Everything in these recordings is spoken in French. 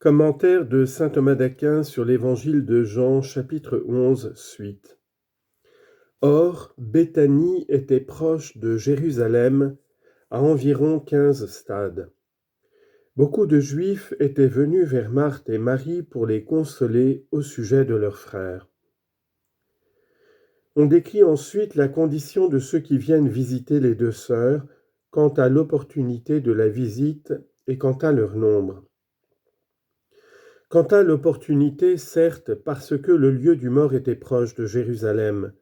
Commentaire de saint Thomas d'Aquin sur l'Évangile de Jean, chapitre 11, suite. Or, Béthanie était proche de Jérusalem, à environ 15 stades. Beaucoup de Juifs étaient venus vers Marthe et Marie pour les consoler au sujet de leur frère. On décrit ensuite la condition de ceux qui viennent visiter les deux sœurs, quant à l'opportunité de la visite et quant à leur nombre. Quant à l'opportunité, certes, parce que le lieu du mort était proche de Jérusalem.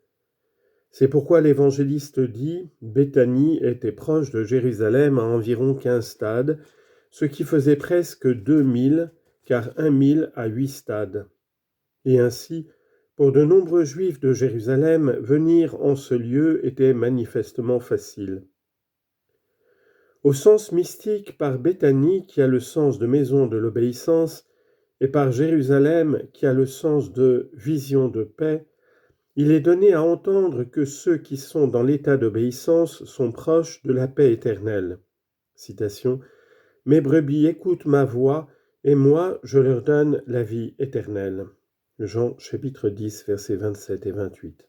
C'est pourquoi l'évangéliste dit « Béthanie était proche de Jérusalem à environ 15 stades, ce qui faisait presque 2000, car 1000 à 8 stades. Et ainsi, pour de nombreux Juifs de Jérusalem, venir en ce lieu était manifestement facile. Au sens mystique, par Béthanie, qui a le sens de maison de l'obéissance, et par Jérusalem, qui a le sens de vision de paix, il est donné à entendre que ceux qui sont dans l'état d'obéissance sont proches de la paix éternelle. Citation : « Mes brebis écoutent ma voix, et moi je leur donne la vie éternelle. » Jean chapitre 10, versets 27 et 28.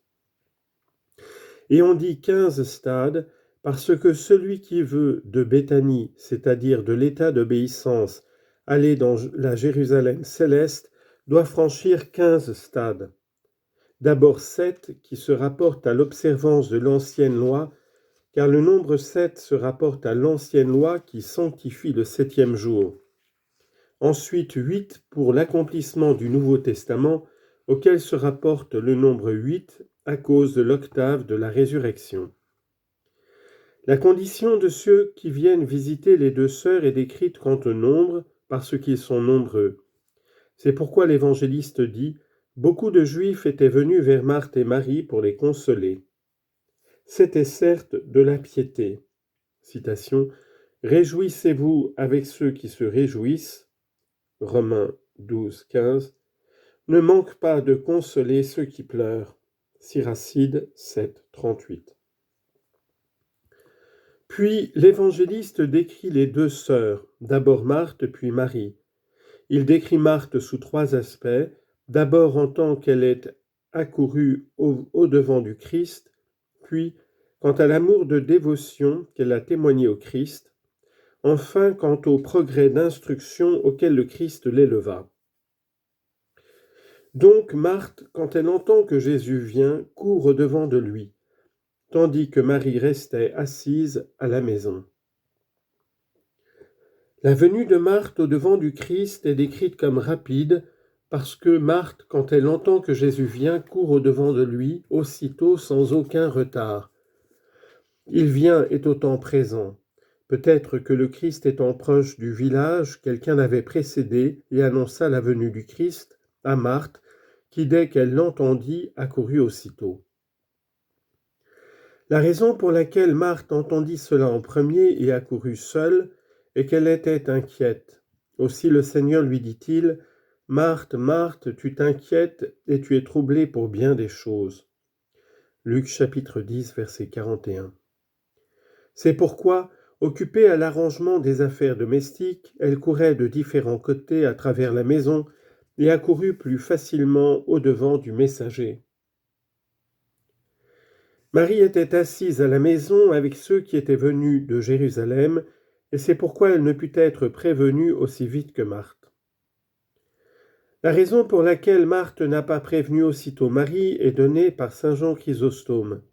Et on dit 15 stades parce que celui qui veut de Béthanie, c'est-à-dire de l'état d'obéissance, aller dans la Jérusalem céleste, doit franchir 15 stades. D'abord 7 qui se rapportent à l'observance de l'ancienne loi, car le nombre 7 se rapporte à l'ancienne loi qui sanctifie le 7e jour. Ensuite 8 pour l'accomplissement du Nouveau Testament, auquel se rapporte le nombre 8 à cause de l'octave de la résurrection. La condition de ceux qui viennent visiter les deux sœurs est décrite quant au nombre, parce qu'ils sont nombreux. C'est pourquoi l'évangéliste dit « Beaucoup de Juifs étaient venus vers Marthe et Marie pour les consoler. » C'était certes de la piété. Citation : « Réjouissez-vous avec ceux qui se réjouissent. » Romains 12, 15. « Ne manque pas de consoler ceux qui pleurent. » Siracide 7, 38. Puis l'évangéliste décrit les deux sœurs, d'abord Marthe puis Marie. Il décrit Marthe sous 3 aspects, d'abord en tant qu'elle est accourue au-devant du Christ, puis quant à l'amour de dévotion qu'elle a témoigné au Christ, enfin quant au progrès d'instruction auquel le Christ l'éleva. Donc Marthe, quand elle entend que Jésus vient, court au-devant de lui, tandis que Marie restait assise à la maison. La venue de Marthe au-devant du Christ est décrite comme rapide parce que Marthe, quand elle entend que Jésus vient, court au-devant de lui, aussitôt, sans aucun retard. Il vient est au temps présent. Peut-être que le Christ étant proche du village, quelqu'un l'avait précédé et annonça la venue du Christ à Marthe, qui, dès qu'elle l'entendit, accourut aussitôt. La raison pour laquelle Marthe entendit cela en premier et accourut seule est qu'elle était inquiète. Aussi le Seigneur lui dit-il : « Marthe, Marthe, tu t'inquiètes et tu es troublée pour bien des choses. » Luc chapitre 10, verset 41. C'est pourquoi, occupée à l'arrangement des affaires domestiques, elle courait de différents côtés à travers la maison et accourut plus facilement au-devant du messager. Marie était assise à la maison avec ceux qui étaient venus de Jérusalem, et c'est pourquoi elle ne put être prévenue aussi vite que Marthe. La raison pour laquelle Marthe n'a pas prévenu aussitôt Marie est donnée par saint Jean Chrysostome.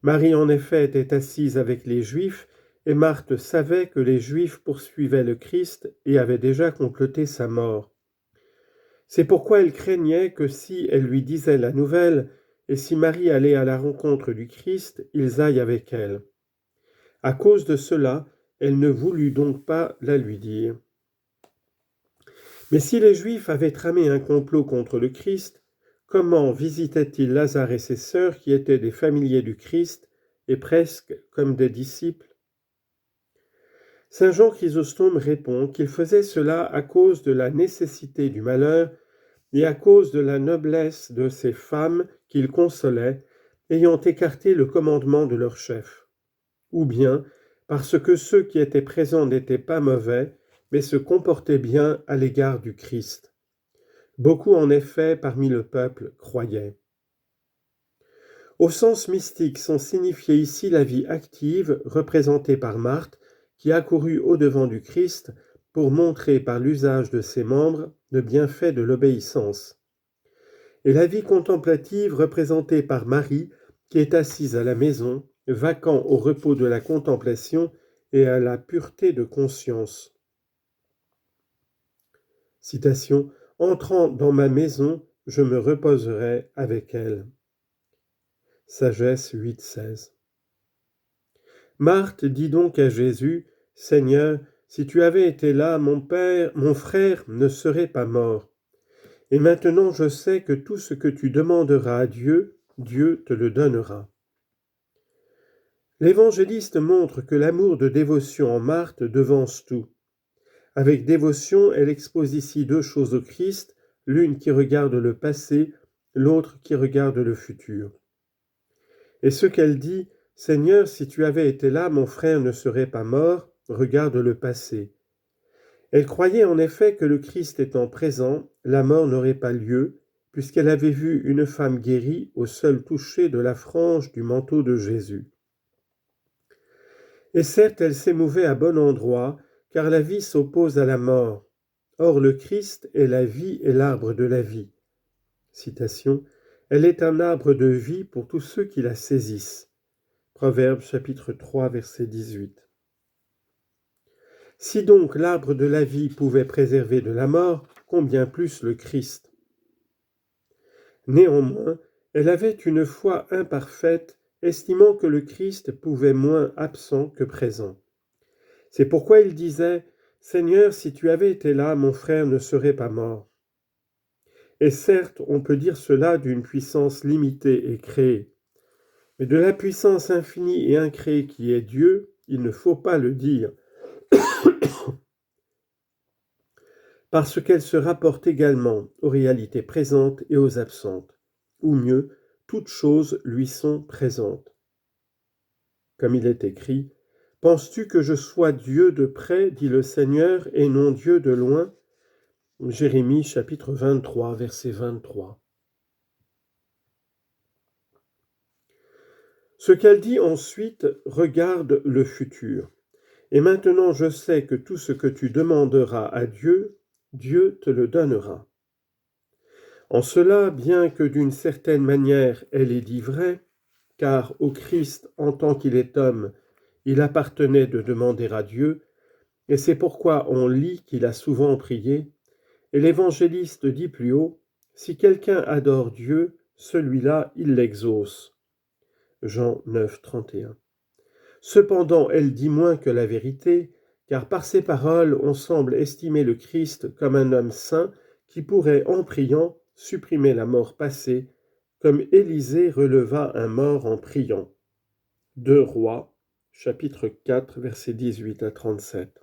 Marie en effet était assise avec les Juifs, et Marthe savait que les Juifs poursuivaient le Christ et avaient déjà comploté sa mort. C'est pourquoi elle craignait que si elle lui disait la nouvelle, et si Marie allait à la rencontre du Christ, ils aillent avec elle. À cause de cela, elle ne voulut donc pas la lui dire. Mais si les Juifs avaient tramé un complot contre le Christ, comment visitaient-ils Lazare et ses sœurs qui étaient des familiers du Christ et presque comme des disciples ? Saint Jean Chrysostome répond qu'il faisait cela à cause de la nécessité du malheur et à cause de la noblesse de ces femmes qu'il consolait, ayant écarté le commandement de leur chef. Ou bien parce que ceux qui étaient présents n'étaient pas mauvais, mais se comportaient bien à l'égard du Christ. Beaucoup, en effet, parmi le peuple croyaient. Au sens mystique sont signifiées ici la vie active représentée par Marthe, qui accourut au-devant du Christ pour montrer par l'usage de ses membres le bienfait de l'obéissance. Et la vie contemplative représentée par Marie, qui est assise à la maison, vacant au repos de la contemplation et à la pureté de conscience. Citation, « Entrant dans ma maison, je me reposerai avec elle. » Sagesse 8,16. Marthe dit donc à Jésus, « Seigneur, si tu avais été là, mon frère ne serait pas mort. Et maintenant je sais que tout ce que tu demanderas à Dieu, Dieu te le donnera. » L'évangéliste montre que l'amour de dévotion en Marthe devance tout. Avec dévotion, elle expose ici deux choses au Christ, l'une qui regarde le passé, l'autre qui regarde le futur. Et ce qu'elle dit, « Seigneur, si tu avais été là, mon frère ne serait pas mort », regarde le passé. Elle croyait en effet que le Christ étant présent, la mort n'aurait pas lieu, puisqu'elle avait vu une femme guérie au seul toucher de la frange du manteau de Jésus. Et certes, elle s'émouvait à bon endroit, car la vie s'oppose à la mort. Or, le Christ est la vie et l'arbre de la vie. Citation, « Elle est un arbre de vie pour tous ceux qui la saisissent. » Proverbes chapitre 3, verset 18. Si donc l'arbre de la vie pouvait préserver de la mort, combien plus le Christ. Néanmoins, elle avait une foi imparfaite, estimant que le Christ pouvait moins absent que présent. C'est pourquoi il disait, « Seigneur, si tu avais été là, mon frère ne serait pas mort. » Et certes, on peut dire cela d'une puissance limitée et créée. Mais de la puissance infinie et incréée qui est Dieu, il ne faut pas le dire, parce qu'elle se rapporte également aux réalités présentes et aux absentes, ou mieux, toutes choses lui sont présentes. Comme il est écrit, « Penses-tu que je sois Dieu de près, dit le Seigneur, et non Dieu de loin ?» Jérémie chapitre 23, verset 23. Ce qu'elle dit ensuite regarde le futur. « Et maintenant je sais que tout ce que tu demanderas à Dieu, Dieu te le donnera. » En cela, bien que d'une certaine manière elle ait dit vrai, car au Christ, en tant qu'il est homme, il appartenait de demander à Dieu, et c'est pourquoi on lit qu'il a souvent prié, et l'évangéliste dit plus haut, « Si quelqu'un adore Dieu, celui-là, il l'exauce. » Jean 9, 31. Cependant, elle dit moins que la vérité, car par ses paroles, on semble estimer le Christ comme un homme saint qui pourrait, en priant, supprimer la mort passée, comme Élisée releva un mort en priant. 2 Rois, chapitre 4, versets 18 à 37.